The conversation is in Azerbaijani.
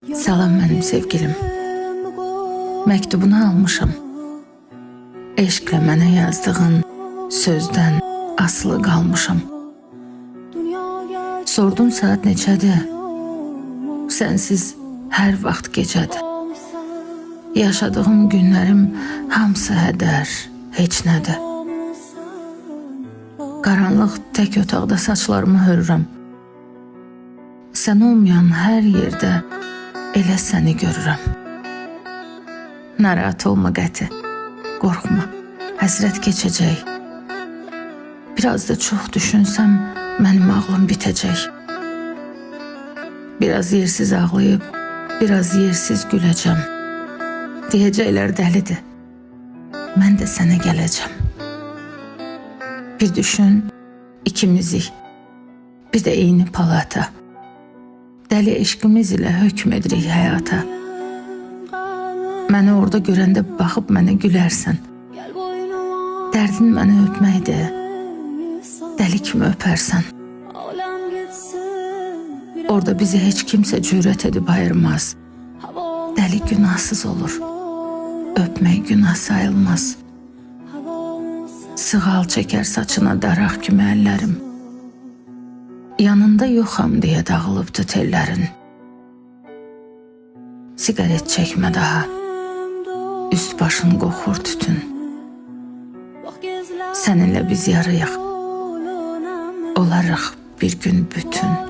Salam mənim sevgilim. Məktubunu almışam. Eşqlə mənə yazdığın sözdən asılı qalmışam. Sordun saat neçədir? Sənsiz hər vaxt gecədir. Yaşadığım günlərim hamısı hədər, heç nədir. Qaranlıq tək otaqda saçlarımı hörürəm. Sən olmayan hər yerdə elə səni görürəm. Narahat olma qəti, qorxma, həsrət keçəcək. Biraz da çox düşünsəm, mənim ağlım bitəcək. Biraz yersiz ağlayıb, biraz yersiz güləcəm. Deyəcəklər dəlidir, mən də sənə gələcəm. Bir düşün, ikimizik, bir də eyni palata. Dəli eşqimiz ilə hökm edirik həyata. Məni orada görəndə baxıb mənə gülərsən. Dərdin məni öpməkdir, dəli kimi öpərsən. Orada bizi heç kimsə cürət edib ayırmaz. Dəli günahsız olur, öpmək günah sayılmaz. Sığal çəkər saçına daraq kimi əllərim. Yanında yoxam deyə dağılıbdı tellərin. Siqaret çəkmə daha, üst başın qoxur tütün. Səninlə biz yarıyıq, olarıq bir gün bütün.